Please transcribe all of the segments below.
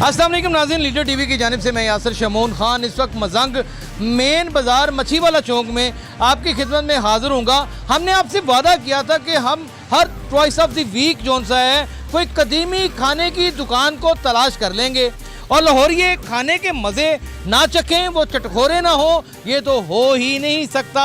अस्सलाम वालेकुम नाज़रीन, लीडर टीवी की जानिब से मैं यासिर शमून खान इस वक्त मजंग मेन बाज़ार मच्छी वाला चौक में आपकी खिदमत में हाज़िर हूँगा। हमने आपसे वादा किया था कि हम हर ट्वाइस ऑफ द वीक जो सा है कोई कदीमी खाने की दुकान को तलाश कर लेंगे और लाहौरिये खाने के मज़े ना चखें, वो चटखोरे ना हो, ये तो हो ही नहीं सकता।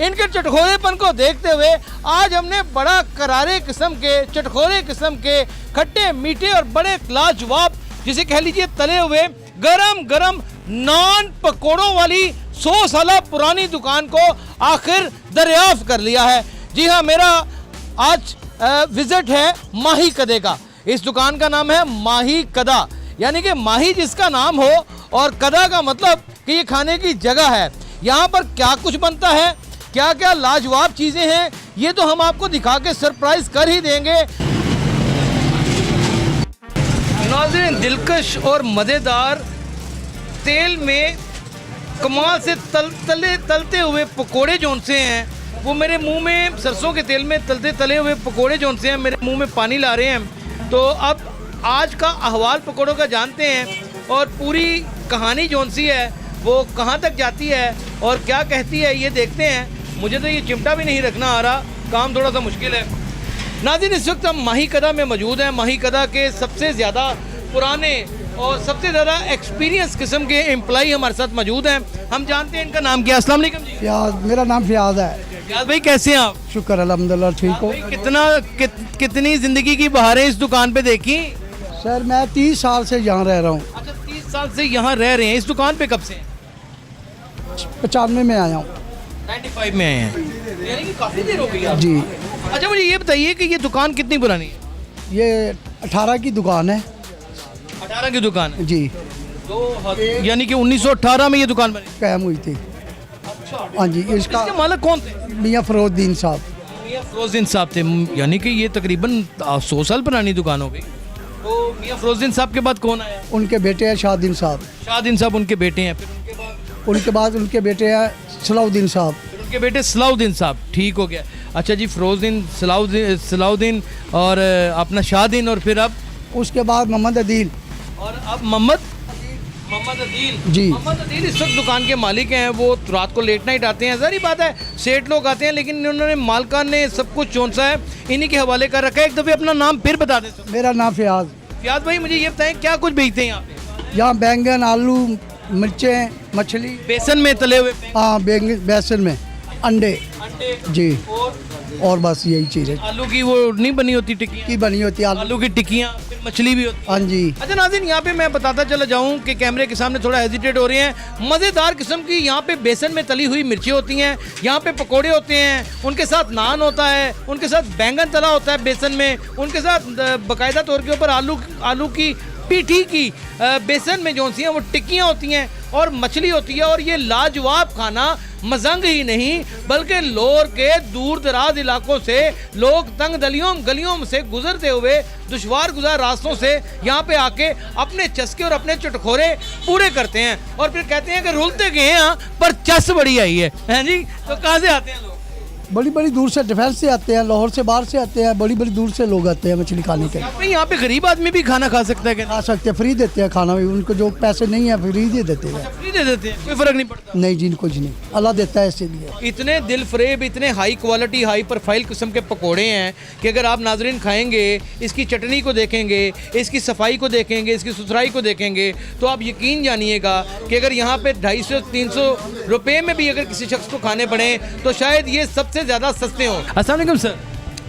इनके चटखोरेपन को देखते हुए आज हमने बड़ा करारे किस्म के, चटखोरे किस्म के, खट्टे मीठे और बड़े लाजवाब, जिसे कह लीजिए तले हुए गरम गरम नान पकोड़ों वाली 100 साल पुरानी दुकान को आखिर दरियाफ्त कर लिया है। जी हाँ, मेरा आज विजिट है माही कदे का। इस दुकान का नाम है माही कदा, यानी कि माही जिसका नाम हो और कदा का मतलब कि ये खाने की जगह है। यहाँ पर क्या कुछ बनता है, क्या क्या लाजवाब चीज़ें हैं, ये तो हम आपको दिखा के सरप्राइज कर ही देंगे। नाज़रीन, दिलकश और मज़ेदार तेल में कमाल से तलते हुए पकोड़े जौन से हैं वो मेरे मुंह में, सरसों के तेल में तले हुए पकोड़े जौन से हैं मेरे मुंह में पानी ला रहे हैं। तो अब आज का अहवाल पकोड़ों का जानते हैं और पूरी कहानी जौन सी है वो कहाँ तक जाती है और क्या कहती है ये देखते हैं। मुझे तो ये चिमटा भी नहीं रखना आ रहा, काम थोड़ा सा मुश्किल है। नाज़रीन, इस वक्त हम माही कदा में मौजूद हैं। माही कदा के सबसे ज़्यादा पुराने और सबसे ज़्यादा एक्सपीरियंस किस्म के एम्प्लॉई हमारे साथ मौजूद हैं। हम जानते हैं इनका नाम क्या है। अस्सलाम वालेकुम जी। फियाज, मेरा नाम फियाज है। फियाज भाई, कैसे हैं आप? शुक्र अल्हम्दुलिल्लाह, ठीक हो। कितनी ज़िंदगी की बहारें इस दुकान पे देखी? सर मैं 30 साल से यहाँ रह रहा हूँ। अच्छा, 30 साल से यहाँ रह रहे हैं। इस दुकान पे कब से हैं? 95 में आया हूँ। 95 में आए हैं, यानी कि काफ़ी देर हो गई है जी। अच्छा, मुझे ये बताइए कि ये दुकान कितनी पुरानी है? ये 18 की दुकान है। 18 की दुकान है जी। तो यानी कि 1918 में ये दुकान बनी, कायम हुई थी। हाँ जी। इसका इसके मालिक कौन थे? मियाँ फरोजुद्दीन साहब। मियाँ फरोजुद्दीन साहब थे, यानी कि ये तकरीबन 100 साल पुरानी दुकान हो गई। तो मियाँ फरोजुद्दीन साहब के बाद कौन आया? उनके बेटे हैं शाहदीन साहब। शाहदीन साहब उनके बेटे हैं। फिर उनके बाद उनके बेटे हैं सलाउद्दीन साहब। फिर उनके बेटे सलाउद्दीन साहब। ठीक हो गया। अच्छा जी, फरोजुद्दीन, सलाउद्दीन और अपना शाहदीन, और फिर अब उसके बाद मोहम्मद अदील, और अब मोहम्मद अदील जी। मोहम्मद अदील इस वक्त दुकान के मालिक हैं। वो रात को लेट नाइट आते हैं, ज़ाहिर बात है सेठ लोग आते हैं, लेकिन उन्होंने मालकान ने सब कुछ चौन सा है इन्हीं के हवाले कर रखा है। एक दफ़े अपना नाम फिर बता दें। मेरा नाम फियाज। फियाज भाई, मुझे ये बताएं क्या कुछ बेचते हैं यहाँ पे? यहाँ बैंगन, आलू, मिर्चें, मछली, बेसन में तले हुए, हाँ बेसन में अंडे जी, और बस यही चीज़ है। आलू की वो नहीं बनी होती टिक्की की बनी होती है आलू की टिक्कियाँ, फिर मछली भी होती है। हाँ जी। अच्छा नाज़रीन, यहाँ पे मैं बताता चला जाऊँ कि कैमरे के सामने थोड़ा हेजिटेट हो रहे हैं। मज़ेदार किस्म की यहाँ पे बेसन में तली हुई मिर्ची होती हैं, यहाँ पे पकोड़े होते हैं, उनके साथ नान होता है, उनके साथ बैंगन तला होता है बेसन में, उनके साथ बाकायदा तौर के ऊपर आलू की पीठी की बेसन में जो सी हैं वो टिक्कियाँ होती हैं और मछली होती है। और ये लाजवाब खाना मजंग ही नहीं बल्कि लोर के दूर दराज इलाकों से लोग तंग गलियों से गुजरते हुए दुश्वार गुजार रास्तों से यहाँ पे आके अपने चस्के और अपने चटखोरे पूरे करते हैं और फिर कहते हैं कि रुलते गए हैं पर चस बड़ी आई है जी। तो कहाँ से आते हैं लोग? बड़ी बड़ी दूर से, डिफेंस से आते हैं, लाहौर से, बाहर से आते हैं, बड़ी बड़ी दूर से लोग आते हैं मछली खाने के लिए। यहाँ पे गरीब आदमी भी खाना खा सकता है? खा सकते हैं, फ्री देते हैं खाना भी। उनको जो पैसे नहीं है फ्री दे देते हैं। फ्री दे देते हैं, कोई फर्क नहीं पड़ता? नहीं जी, कुछ नहीं, अल्लाह देता है इसीलिए। इतने दिल फरेब, इतने हाई क्वालिटी, हाई प्रोफाइल किस्म के पकोड़े हैं कि अगर आप नाजरीन खाएंगे, इसकी चटनी को देखेंगे, इसकी सफाई को देखेंगे, इसकी सुथराई को देखेंगे, तो आप यकीन जानिएगा कि अगर यहाँ पे 250-300 रुपये में भी अगर किसी शख्स को खाने पड़े तो शायद ये सबसे ज़्यादा सस्ते हों। अस्सलाम वालेकुम सर।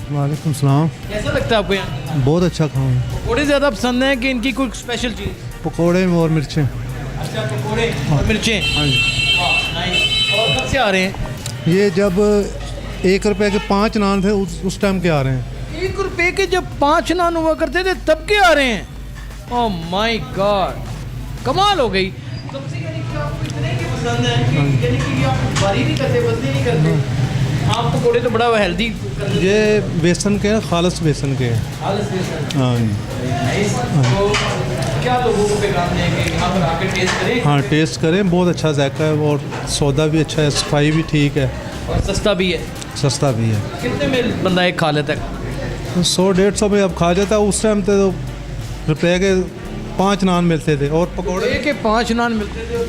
वालेकुम सलाम। कैसा लगता है आपको यहाँ? बहुत अच्छा खाऊँ। पकोड़े ज़्यादा पसंद हैं कि इनकी कोई स्पेशल चीज़? पकोड़े और मिर्चें। अच्छा, पकोड़े और मिर्चें। हाँ जी। और कब से आ रहे हैं? ये जब 1 रुपए के 5 नान थे उस टाइम के आ रहे हैं। 1 रुपए के जब 5 नान हुआ करते थे तब के आ रहे हैं? ओह माय गॉड, कमाल हो गई। सबसे यानी कि आपको इतने की पसंद है कि यानी कि आप भारी नहीं करते, बदली नहीं करते। आप पकोड़े तो बड़ा हेल्दी। ये बेसन के हैं, खालिस बेसन के हैं। हाँ जी। तो क्या लोगों को पैगाम देंगे यहाँ पर आके टेस्ट करें? हाँ, टेस्ट करें, बहुत अच्छा जायका है और सौदा भी अच्छा है, सफाई भी ठीक है और सस्ता भी है। सस्ता भी है। कितने में बंदा एक खा लेता है? 100-150 में अब खा जाता है। उस टाइम तो रुपये के 5 नान मिलते थे और पकोड़े के 5 नान मिलते थे और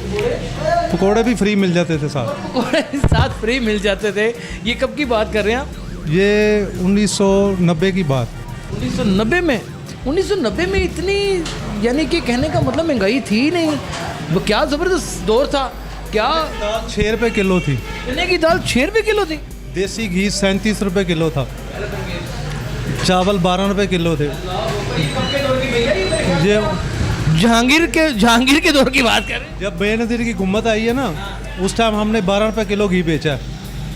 पकोड़े भी फ्री मिल जाते थे साथ। पकोड़े साथ फ्री मिल जाते थे। ये कब की बात कर रहे हैं आप? ये 1990 की बात। 1990 में? 1990 में इतनी, यानी कि कहने का मतलब महंगाई थी ही नहीं। वो क्या ज़बरदस्त दौर था। क्या 6 रुपये किलो थी। चने की दाल 6 रुपये किलो थी। देसी घी 37 रुपये किलो था। चावल 12 रुपये किलो थे। ये जहांगीर के दौर की बात कर रहे हैं। जब बेनज़ीर की हुकूमत आई है ना, उस टाइम हमने 12 रुपये किलो घी बेचा है।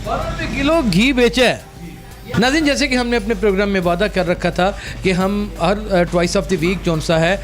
12 रुपये किलो घी बेचा है। नाज़रीन, जैसे कि हमने अपने प्रोग्राम में वादा कर रखा था कि हम हर ट्वाइस ऑफ द वीक जौन सा है,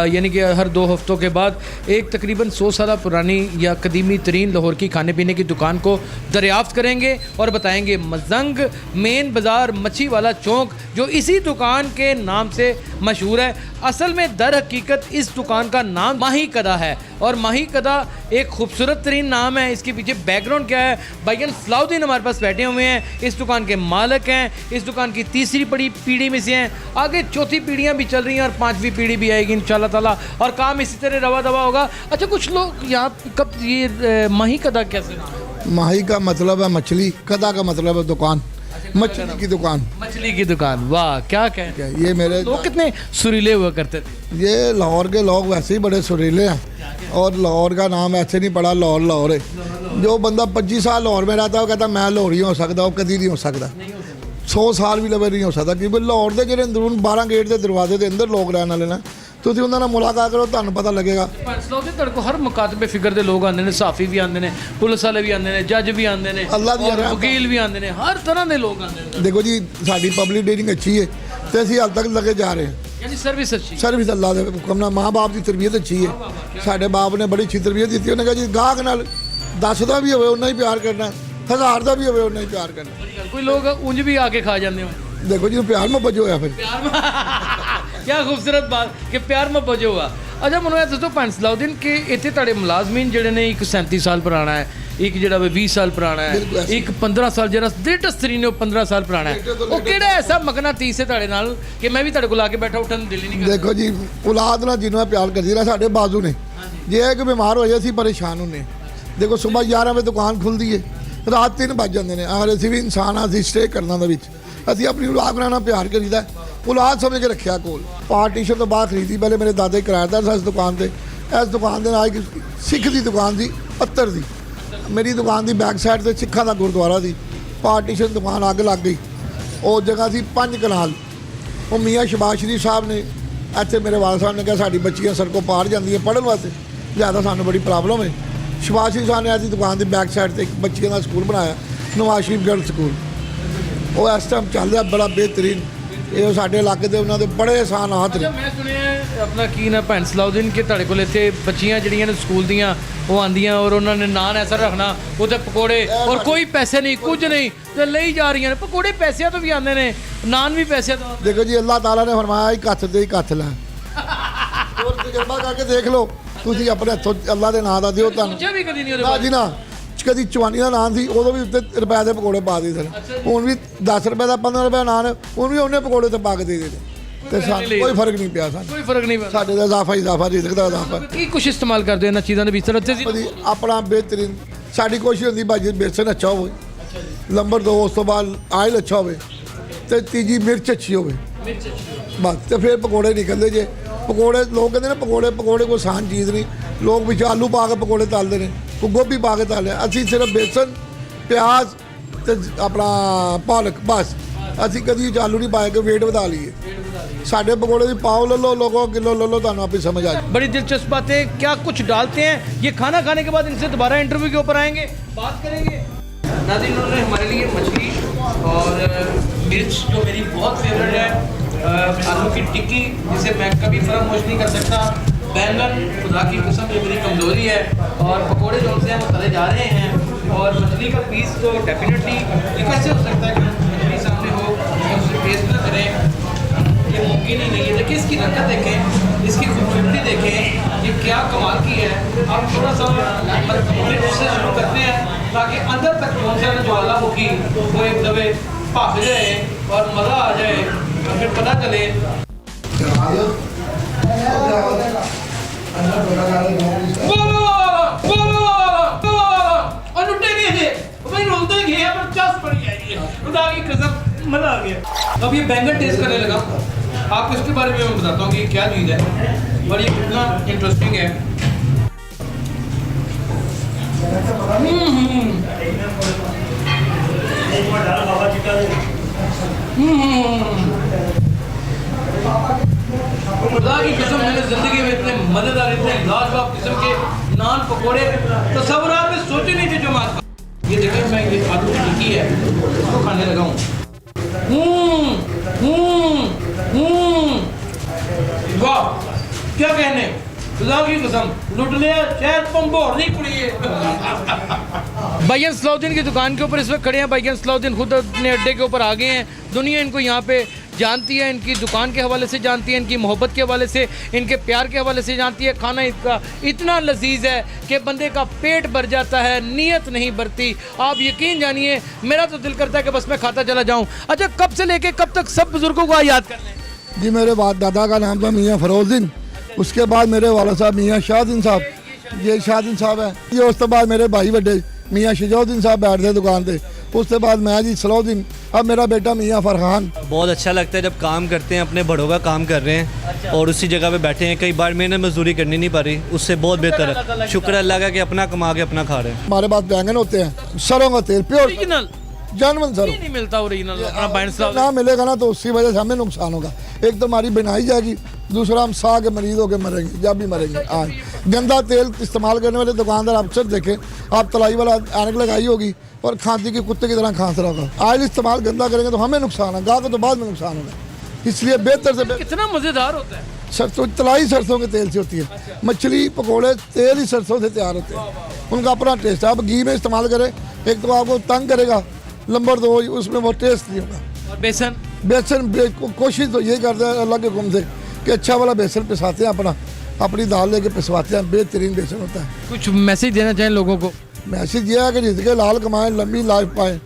यानी कि हर 2 हफ्तों के बाद एक तकरीबन 100 साल पुरानी या कदीमी तरीन लाहौर की खाने पीने की दुकान को दरियाफ्त करेंगे और बताएंगे। मजंग मेन बाज़ार मच्छी वाला चौक जो इसी दुकान के नाम से मशहूर है। असल में दर हकीकत इस दुकान का नाम माही कदा है और माही कदा एक खूबसूरत तरीन नाम है। इसके पीछे बैकग्राउंड क्या है? भाईजान सलाउद्दीन हमारे पास बैठे हुए हैं, इस दुकान के मालिक हैं। इस दुकान की तीसरी पीढ़ी में से हैं, आगे चौथी पीढ़ियां भी चल रही हैं और 5वीं पीढ़ी भी आएगी इंशाल्लाह ताला, और काम इसी तरह रवा दवा होगा। अच्छा, कुछ लोग यहाँ कब ये माही कदा कैसे? माही का मतलब है मछली, कदा का मतलब है दुकान, मछली की दुकान। मछली की दुकान, वाह क्या कहें। ये मेरे लोग कितने सुरीले हुआ करते थे। ये लाहौर के लोग वैसे ही बड़े सुरीले हैं और लाहौर का नाम ऐसे नहीं पड़ा, लाहौर लाहौर है। जो बंदा 25 साल लाहौर में रहता है वो कहता मैं लाहौरी हो सकता, वो कभी नहीं हो सकता। 100 साल भी लवे नहीं हो सकता, क्योंकि लाहौर के ਜਿਹੜੇ ਅੰਦਰੂਨ 12 ਗੇਟ ਦੇ ਦਰਵਾਜ਼ੇ ਦੇ ਅੰਦਰ ਲੋਕ ਰਹਿਣ ਵਾਲੇ ਨੇ। ਤੁਸੀਂ ਉਹਨਾਂ ਨਾਲ ਮੁਲਾਕਾਤ ਕਰੋ, ਤੁਹਾਨੂੰ ਪਤਾ ਲੱਗੇਗਾ। ਸਲੋਦੇ ਤੁਹਾਡੇ ਕੋਲ ਹਰ ਮੁਕਾਤਬੇ ਫਿਕਰ ਦੇ ਲੋਕ ਆਉਂਦੇ ਨੇ, ਸਾਫੀ ਵੀ ਆਉਂਦੇ ਨੇ, ਪੁਲਿਸ ਵਾਲੇ ਵੀ ਆਉਂਦੇ ਨੇ, ਜੱਜ ਵੀ ਆਉਂਦੇ ਨੇ, ਅੱਲਾ ਦੀ ਰਹਿਮਤ। ਵਕੀਲ ਵੀ ਆਉਂਦੇ ਨੇ, ਹਰ ਤਰ੍ਹਾਂ ਦੇ ਲੋਕ ਆਉਂਦੇ ਨੇ। ਦੇਖੋ ਜੀ, ਸਾਡੀ ਪਬਲਿਕ ਡੇਟਿੰਗ ਅੱਛੀ ਹੈ ਤੇ ਅਸੀਂ ਹਾਲ ਤੱਕ ਲੱਗੇ ਜਾ ਰਹੇ ਹਾਂ। ਯਾਨੀ ਸਰਵਿਸ ਅੱਛੀ। ਸਰਵਿਸ ਅੱਲਾ ਦੇ ਹੁਕਮ ਨਾਲ, ਮਾਂ ਬਾਪ ਦੀ ਤਰਬੀਅਤ ਅੱਛੀ ਹੈ। ਸਾਡੇ ਬਾਪ ਨੇ ਬੜੀ ਅੱਛੀ ਤਰਬੀਅਤ ਦਿੱਤੀ। ਉਹਨੇ ਕਿਹਾ ਜੀ ਗਾਹਕ ਨਾਲ 10 ਦਾ ਵੀ ਹੋਵੇ ਉਹਨਾਂ ਹੀ ਪਿਆਰ ਕਰਨਾ, 1000 ਦਾ ਵੀ ਹੋਵੇ ਉਹਨਾਂ ਹੀ ਪਿਆਰ ਕਰਨਾ। ਕੋਈ ਲੋਕ ਉਂਝ ਵੀ ਆ ਕੇ ਖਾ ਜਾਂਦੇ ਹੋ। देखो जी, प्यार मोहब्बत जो होया फिर क्या खूबसूरत बात कि प्यार मोहब्बत जो हुआ। अच्छा, ਮੈਨੂੰ ਇਹ ਦੱਸੋ ਪੰਜ ਸਲਾਉਦੀਨ ਕਿ ਇੱਥੇ ਤੁਹਾਡੇ ਮੁਲਾਜ਼ਮੀਨ ਜਿਹੜੇ ਨੇ, ਇੱਕ 37 ਸਾਲ ਪੁਰਾਣਾ ਹੈ, ਇੱਕ ਜਿਹੜਾ 20 ਸਾਲ ਪੁਰਾਣਾ ਹੈ, ਇੱਕ 15 ਸਾਲ ਜਿਹੜਾ ਲੇਟੈਸਟ ਤਰੀਨ ਉਹ 15 ਸਾਲ ਪੁਰਾਣਾ ਹੈ। ਉਹ ਕਿਹੜਾ ਐਸਾ ਮਗਨਾ ਤੀਸ ਹੈ ਤੁਹਾਡੇ ਨਾਲ ਕਿ ਮੈਂ ਵੀ ਤੁਹਾਡੇ ਕੋਲ ਆ ਕੇ ਬੈਠਾ ਉੱਠਣ ਨੂੰ ਦਿਲ ਹੀ ਨਹੀਂ ਕਰਦਾ। देखो जी, औलाद ਨਾਲ जिन्हों प्यार करती ना साढ़े बाजू ने, जे एक बीमार हो जाए ਅਸੀਂ परेशान होने। देखो सुबह 11 ਵਜੇ दुकान खुलती है, रात 3 ਵੱਜ ਜਾਂਦੇ ਨੇ। अगर ਅਸੀਂ ਵੀ ਇਨਸਾਨ ਆ, ਅਸੀਂ ਸਟੇ ਕਰਨਾ ਦੇ ਵਿੱਚ, ਅਸੀਂ ਆਪਣੀ ਔਲਾਦ ਨਾਲ ਪਿਆਰ ਕਰੀਦਾ। ਔਲਾਦ ਸਮਝ ਕੇ ਰੱਖਿਆ ਕੋਲ। ਪਾਰਟੀਸ਼ਨ ਤੋਂ ਬਾਅਦ ਖਰੀਦੀ, ਪਹਿਲੇ ਮੇਰੇ ਦਾਦੇ ਕਿਰਾਏਦਾਰ ਸੀ ਇਸ ਦੁਕਾਨ ਤੇ। ਇਸ ਦੁਕਾਨ ਦੇ ਨਾਲ ਇੱਕ ਸਿੱਖ ਦੀ ਦੁਕਾਨ ਸੀ, ਅਤਰ ਦੀ। ਮੇਰੀ ਦੁਕਾਨ ਦੀ ਬੈਕ ਸਾਈਡ ਤੇ ਸਿੱਖਾਂ ਦਾ ਗੁਰਦੁਆਰਾ ਸੀ। ਪਾਰਟੀਸ਼ਨ ਦੁਕਾਨ ਅੱਗ ਲੱਗ ਗਈ। ਉਹ ਜਗ੍ਹਾ ਸੀ 5 ਕਨਾਲ। ਉਹ ਮੀਆਂ ਸ਼ਬਾਸ਼ ਸ਼ਰੀਫ ਸਾਹਿਬ ਨੇ, ਇੱਥੇ ਮੇਰੇ ਵਾਲਦ ਸਾਹਿਬ ਨੇ ਕਿਹਾ ਸਾਡੀ ਬੱਚੀਆਂ ਸੜਕੋਂ ਪਾਰ ਜਾਂਦੀਆਂ ਪੜ੍ਹਨ ਵਾਸਤੇ, ਜ਼ਿਆਦਾ ਸਾਨੂੰ ਬੜੀ ਪ੍ਰੋਬਲਮ ਹੈ। ਸ਼ਬਾਸ਼ ਸ਼ਰੀਫ ਸਾਹਿਬ ਨੇ ਅੱਜ ਦੁਕਾਨ ਦੀ ਬੈਕ ਸਾਈਡ ਤੇ ਇੱਕ ਬੱਚੀਆਂ ਦਾ ਸਕੂਲ ਬਣਾਇਆ, ਨਵਾਜ਼ ਸ਼ਰੀਫ ਗਰਲ ਸਕੂਲ। ਉਹ ਇਸ ਟਾਈਮ ਚੱਲ ਰਿਹਾ ਬੜਾ ਬਿਹਤਰੀਨ। ਇਹ ਸਾਡੇ ਇਲਾਕੇ ਦੇ ਉਹਨਾਂ ਦੇ ਬੜੇ ਆਸਾਨ ਹੱਥ ਨੇ। ਮੈਂ ਸੁਣਿਆ ਆਪਣਾ ਕੀ ਨਾ ਭੈਣ ਸਲਾਉਦੀਨ ਕਿ ਤੁਹਾਡੇ ਕੋਲ ਇੱਥੇ ਬੱਚੀਆਂ ਜਿਹੜੀਆਂ ਨੇ ਸਕੂਲ ਦੀਆਂ ਉਹ ਆਉਂਦੀਆਂ ਔਰ ਉਹਨਾਂ ਨੇ ਨਾਨ ਐਸਾ ਰੱਖਣਾ, ਉਹਦੇ ਪਕੌੜੇ, ਔਰ ਕੋਈ ਪੈਸੇ ਨਹੀਂ, ਕੁਝ ਨਹੀਂ, ਤੇ ਲਈ ਜਾ ਰਹੀਆਂ ਨੇ। ਪਕੌੜੇ ਪੈਸਿਆਂ ਤੋਂ ਵੀ ਆਉਂਦੇ ਨੇ, ਨਾਨ ਵੀ ਪੈਸਿਆਂ ਤੋਂ। ਦੇਖੋ ਜੀ, ਅੱਲਾਹ ਤਾਲਾ ਨੇ ਫਰਮਾਇਆ ਇੱਕ ਹੱਥ ਦੇ ਇੱਕ ਹੱਥ ਲੈ। ਹੋਰ ਤਜਰਬਾ ਕਰਕੇ ਦੇਖ ਲਓ ਤੁਸੀਂ ਆਪਣੇ ਹੱਥੋਂ, ਅੱਲਾਹ ਦੇ ਨਾਂ ਦਾ ਦਿਓ ਤੁਹਾਨੂੰ। ਸੋਚਿਆ ਵੀ ਕਦੀ ਨਹੀਂ ਉਹਦੇ ਨਾ ਬਾਰੇ? ਜੀ ਨਾ, ਕਦੀ ਚਵਾਨੀ ਦਾ ਨਾਨ ਸੀ, ਉਦੋਂ ਵੀ ਉੱਤੇ ਰੁਪਏ ਦੇ ਪਕੌੜੇ ਪਾ ਦੇ ਸਨ। ਹੁਣ ਵੀ 10 ਰੁਪਏ ਦਾ 15 ਰੁਪਏ ਨਾਨ, ਹੁਣ ਵੀ ਉਹਨੇ ਪਕੌੜੇ ਤੇ ਪਾ ਕੇ ਦੇ ਦੇ। ਤੇ ਸਾਨੂੰ ਕੋਈ ਫਰਕ ਨਹੀਂ ਪਿਆ। ਸਾਨੂੰ ਕੋਈ ਫਰਕ ਨਹੀਂ ਪੈਂਦਾ। ਸਾਡੇ ਦਾ ਇਜ਼ਾਫਾ ਰਿਜ਼ਕ ਦਾ ਇਜ਼ਾਫਾ। ਕੀ ਕੁਛ ਇਸਤੇਮਾਲ ਕਰਦੇ ਹੋ ਇਹਨਾਂ ਚੀਜ਼ਾਂ ਦੇ ਵਿੱਚ? ਅੱਛਾ ਜੀ, ਭਾਜੀ ਆਪਣਾ ਬਿਹਤਰੀਨ ਸਾਡੀ ਕੋਸ਼ਿਸ਼ ਹੁੰਦੀ ਭਾਜੀ ਬੇਸਨ ਅੱਛਾ ਹੋਵੇ, ਨੰਬਰ 2 ਉਸ ਤੋਂ ਬਾਅਦ ਆਇਲ ਅੱਛਾ ਹੋਵੇ, ਤੇ ਤੀਜੀ ਮਿਰਚ ਅੱਛੀ ਹੋਵੇ, ਬਸ। ਤੇ ਫਿਰ ਪਕੌੜੇ ਨਿਕਲਦੇ ਜੇ। ਪਕੌੜੇ ਲੋਕ ਕਹਿੰਦੇ ਨੇ ਪਕੌੜੇ ਕੋਈ ਆਸਾਨ ਚੀਜ਼ ਨਹੀਂ। ਲੋਕ ਵਿੱਚ ਆਲੂ ਪਾ ਕੇ ਪਕੌੜੇ ਤਲਦੇ ਨੇ, ਕੋਈ ਗੋਭੀ ਪਾ ਕੇ ਤਲਦੇ। ਅਸੀਂ ਸਿਰਫ ਬੇਸਨ, ਪਿਆਜ਼ ਤੇ ਆਪਣਾ ਪਾਲਕ, ਬਸ। ਅਸੀਂ ਕਦੀ ਆਲੂ ਨਹੀਂ ਪਾਏ ਕਿ ਵੇਟ ਵਧਾ ਲਈਏ। साढ़े पकौड़े भी पाव ले लो, लोगों किलो ले लो, तो आप समझ आ जाए। बड़ी दिलचस्प बात है, क्या कुछ डालते हैं। ये खाना खाने के बाद इनसे दोबारा इंटरव्यू के ऊपर आएंगे, बात करेंगे। नाज़रीन, उन्होंने हमारे लिए मछली और मिर्च जो मेरी बहुत फेवरेट है, आलू की टिक्की जिसे मैं कभी फरामोश नहीं कर सकता, बैंगन खुदा की कसम जो मेरी कमज़ोरी है, और पकौड़े जो से हम तले जा रहे हैं, और मछली का पीस तो डेफिनेटली ये कैसे हो सकता है कि मछली सामने हो और उसे टेस्ट न करें, ये मुमकिन ही नहीं है। देखिए इसकी रंगत देखें, इसकी खूबसूरती देखें, ये क्या कमाल की है। आप थोड़ा सा उससे शुरू करते हैं ताकि अंदर तक पहुँचने ज्वालामुखी वो एक दबे भाग जाए और मज़ा आ जाए, और फिर पता चले। और लुटे गए थे भाई, रोलते गए पर चस पड़ी आई है, खुदा की कसम मजा आ गया। अब ये बैंगन टेस्ट करने लगा, आपको इसके बारे में मैं बताता हूँ कि क्या चीज़ है और ये कितना इंटरेस्टिंग है। खुदा की कसम मैंने जिंदगी में इतने मजेदार, इतने लाजवाब किस्म के नान पकोड़े तस्वुरात में सोचे नहीं थे जो मैं ये देखें। मैं ये आलू की टिक्की है इसको खाने लगा हूँ। वाह क्या कहने, खुदा की कसम लुट लिया शायद पंबोर नहीं कुड़ी है। भाईजान सलाउद्दीन की दुकान के ऊपर इस वक्त खड़े हैं। भाईजान सलाउद्दीन खुद अपने अड्डे के ऊपर आ गए हैं। दुनिया इनको यहाँ पे जानती है, इनकी दुकान के हवाले से जानती है, इनकी मोहब्बत के हवाले से, इनके प्यार के हवाले से जानती है। खाना इनका इतना लजीज है कि बंदे का पेट भर जाता है, नीयत नहीं भरती। आप यकीन जानिए मेरा तो दिल करता है कि बस मैं खाता चला जाऊँ। अच्छा, कब से लेके कब तक सब बुजुर्गों को याद कर लें? जी मेरे बाप दादा का नाम था मियाँ फरोजुद्दीन, उसके बाद मेरे वाला साहब मियाँ शाहदीन साहब, ये शाहदीन साहब है ये, उसके बाद मेरे भाई बड़े मियाँ शुजाउद्दीन साहब बैठते दुकान पे, उसके बाद मैं जी सलाउद्दीन, अब मेरा बेटा मियाँ फरहान। बहुत अच्छा लगता है जब काम करते हैं, अपने बड़ों का काम कर रहे हैं और उसी जगह पे बैठे हैं। कई बार मैंने मजदूरी करनी नहीं पा रही, उससे बहुत बेहतर है। शुक्र अल्लाह का कि अपना कमा के अपना खा रहे हैं। हमारे पास बैंगन होते हैं, सरों का तेल प्योर ओरिजिनल जानवन सर नहीं मिलता, ओरिजिनल अपना बैंड ना मिलेगा ना तो उसकी वजह से हमें नुकसान होगा। एक तो हमारी बनाई जाएगी, दूसरा हम साग के मरीज होकर मरेंगे, जब भी मरेंगे। आज गंदा तेल इस्तेमाल करने वाले दुकानदार अक्सर देखें, आप तलाई वाला ऐनक लगाई होगी और खांसी के कुत्ते की तरह खांस रहा होगा। ऑयल इस्तेमाल गंदा करेंगे तो हमें नुकसान है, गाँव को तो बाद में नुकसान होगा। इसलिए बेहतर से कितना मज़ेदार होता है। सरसों, तलाई सरसों के तेल से होती है। मछली पकौड़े तेल ही सरसों से तैयार होते हैं, उनका अपना टेस्ट है। आप घी में इस्तेमाल करें, एक तो आपको तंग करेगा, नंबर 2 उसमें वो टेस्ट नहीं होगा। और बेसन कोशिश तो यही करते हैं अल्लाह के हुक्म से कि अच्छा वाला बेसन पिसाते हैं, अपनी दाल लेके पिसवाते हैं, बेहतरीन बेसन होता है। कुछ मैसेज देना चाहें लोगों को? मैसेज ये है कि रिज़्क़े हलाल कमाएं, लंबी लाइफ पाएं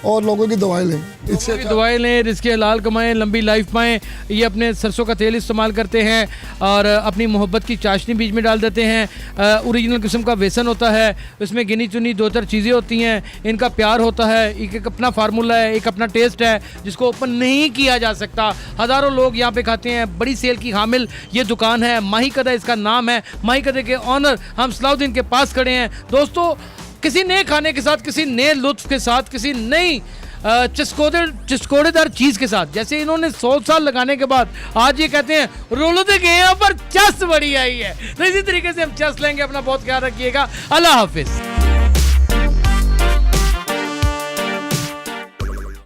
और लोगों की दवाएं लें। इससे दवाएं लें, रिज़्क़े हलाल कमाएं, लंबी लाइफ पाएं। ये अपने सरसों का तेल इस्तेमाल करते हैं और अपनी मोहब्बत की चाशनी बीच में डाल देते हैं। ओरिजिनल किस्म का बेसन होता है, उसमें गिनी चुनी 2-4 चीज़ें होती हैं, इनका प्यार होता है, एक अपना फार्मूला है, एक अपना टेस्ट है जिसको ओपन नहीं किया जा सकता। हज़ारों लोग यहाँ पे खाते हैं, बड़ी सेल की हामिल ये दुकान है। माही कदा इसका नाम है। माही कदे के ऑनर हम सलाउद्दीन के पास खड़े हैं। दोस्तों, किसी नए खाने के साथ, किसी नए लुत्फ के साथ, किसी नई चिस्कोड़ेदार चीज़ के साथ, जैसे इन्होंने 100 साल लगाने के बाद आज ये कहते हैं रोलते गए हैं पर चस बड़ी आई है, तो इसी तरीके से हम चस लेंगे। अपना बहुत ख्याल रखिएगा। अल्लाह हाफिज़।